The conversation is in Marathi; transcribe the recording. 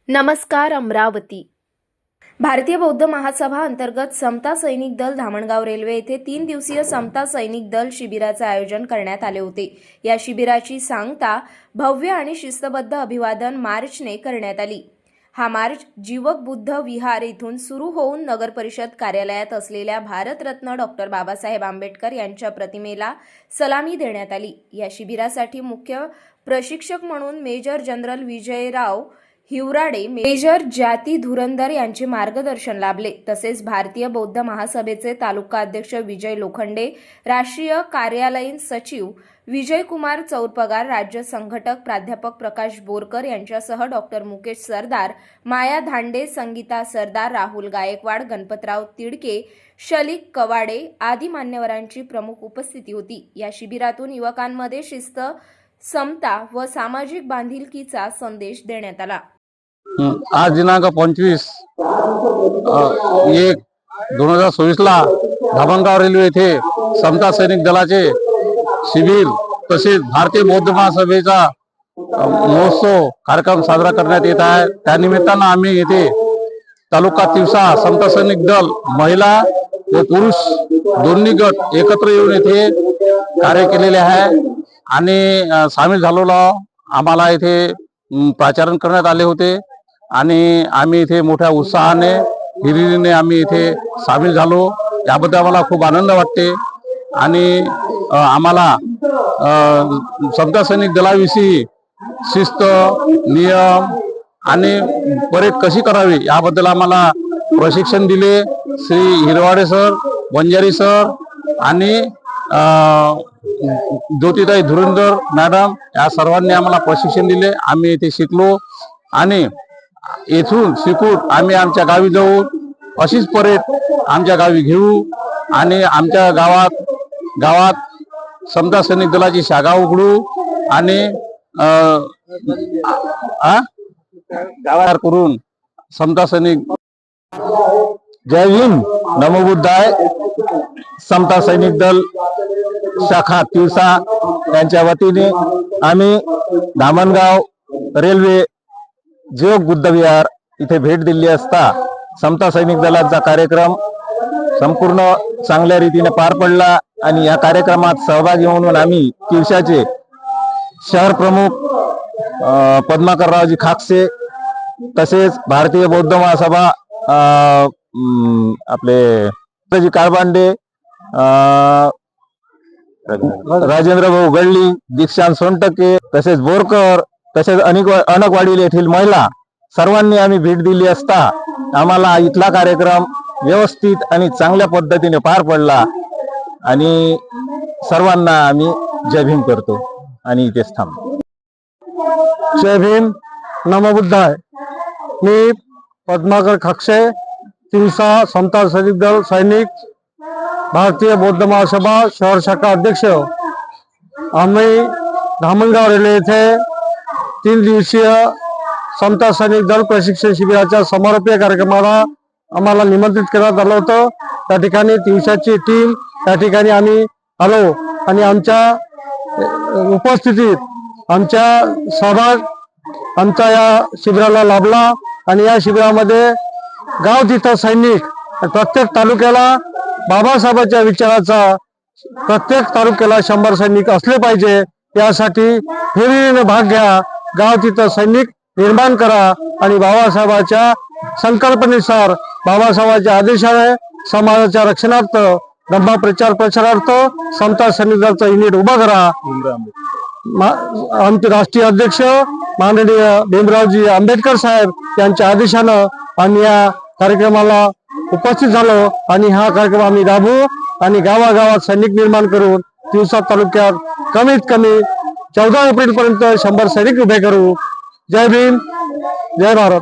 नमस्कार अमरावती। भारतीय बौद्ध महासभा अंतर्गत समता सैनिक दल धामणगाव रेल्वे येथे 3 दिवसीय समता सैनिक दल शिबिराचे आयोजन करण्यात आले होते। या शिबिराची सांगता भव्य आणि शिस्तबद्ध अभिवादन मार्चने करण्यात आली। हा मार्च जीवक बुद्ध विहार येथून सुरू होऊन नगर परिषद कार्यालयात असलेल्या भारतरत्न डॉक्टर बाबासाहेब आंबेडकर यांच्या प्रतिमेला सलामी देण्यात आली। या शिबिरासाठी मुख्य प्रशिक्षक म्हणून major general Vijayrao Hivrade, major जाती धुरंधर यांचे मार्गदर्शन लाभले। तसेच भारतीय बौद्ध महासभेचे तालुका अध्यक्ष विजय लोखंडे, राष्ट्रीय कार्यालयीन सचिव विजय कुमार चौरपगार, राज्य संघटक प्राध्यापक प्रकाश बोरकर यांच्यासह डॉक्टर मुकेश सरदार, माया धांडे, संगीता सरदार, राहुल गायकवाड, गणपतराव तिडके, शलीक कवाडे आदी मान्यवरांची प्रमुख उपस्थिती होती। या शिबिरातून युवकांमध्ये शिस्त, समता व सामाजिक बांधिलकीचा संदेश देण्यात आला। आज दिनांक 25/1/2024 ला धामणगाव रेल्वे येथे समता सैनिक दलाचे शिबिर तसेच भारतीय बौद्ध महासभेचा महोत्सव कार्यक्रम साजरा करण्यात येत आहे। त्या निमित्तानं आम्ही येथे तालुका तिवसा समता सैनिक दल महिला व पुरुष दोन्ही गट एकत्र येऊन येथे कार्य केलेले आहे आणि सामील झालेलो आम्हाला येथे प्राचारण करण्यात आले होते आणि आम्ही इथे मोठ्या उत्साहाने हिरिरीने आम्ही इथे सामील झालो। याबद्दल आम्हाला खूप आनंद वाटते आणि आम्हाला समता सैनिक दलाविषयी शिस्त, नियम आणि परेड कशी करावी याबद्दल आम्हाला प्रशिक्षण दिले। श्री हिरवाडे सर, वंजारी सर आणि ज्योतिताई धुरंधर मॅडम या सर्वांनी आम्हाला प्रशिक्षण दिले। आम्ही इथे शिकलो आणि येथून शिकून आम्ही आमच्या गावी जाऊ, अशीच परेड आमच्या गावी घेऊ आणि आमच्या गावात समता सैनिक दलाची शाखा उघडू आणि गावात करून समता सैनिक। जय भीम, नमो बुद्धाय। समता सैनिक दल शाखा तिवसा यांच्या वतीने आम्ही धामणगाव रेल्वे जीवक बुद्ध विहार इथे भेट दिली असता समता सैनिक दलाचा कार्यक्रम संपूर्ण चांगल्या रीतीने पार पडला आणि या कार्यक्रमात सहभागी म्हणून आम्ही तिवसाचे शहर प्रमुख पद्माकररावजी खाकसे तसेच भारतीय बौद्ध महासभा आपले काळबांडे, राजेंद्र भाऊ गडली, दीक्षांत सोनटके तसेच बोरकर तसेच अनकवाडी येथील महिला सर्वांनी आम्ही भेट दिली असता आम्हाला इथला कार्यक्रम व्यवस्थित आणि चांगल्या पद्धतीने पार पडला आणि सर्वांना आम्ही जय भीम करतो आणि इथेच थांबतो। जय भीम, नमो बुद्धाय। मी पद्माकर खाकसे, तिवसा समता सैनिक दल सैनिक, भारतीय बौद्ध महासभा शहर शाखा अध्यक्ष। आम्ही धामणगाव रेल्वे येथे 3 दिवसीय समता सैनिक दल प्रशिक्षण शिबिराच्या समारोपीय कार्यक्रमाला आम्हाला निमंत्रित करण्यात आलं होतं। त्या ठिकाणी तिवसाची टीम त्या ठिकाणी आम्ही आलो आणि आमच्या उपस्थितीत आमच्या सहभाग आमचा या शिबिराला लाभला आणि या शिबिरामध्ये गाव तिथं सैनिक, प्रत्येक तालुक्याला बाबासाहेबांच्या विचाराचा प्रत्येक तालुक्याला 100 सैनिक असले पाहिजे यासाठी हिरिरीने भाग घ्या, गाव तिथं सैनिक निर्माण करा आणि बाबासाहेबांच्या संकल्पनेनुसार बाबासाहेबांच्या आदेशाने समाजाच्या रक्षणार्थ धम्म प्रचार प्रसारार्थ समता सैनिक दलाचं युनिट उभा करा। आमचे राष्ट्रीय अध्यक्ष माननीय भीमरावजी आंबेडकर साहेब यांच्या आदेशानं आम्ही या कार्यक्रमाला उपस्थित झालो आणि हा कार्यक्रम आम्ही राबवू आणि गावागावात सैनिक निर्माण करून तिवसा तालुक्यात कमीत कमी 14 एप्रिल पर्यंत 100 सैनिक उभे करू। जय भीम, जय भारत।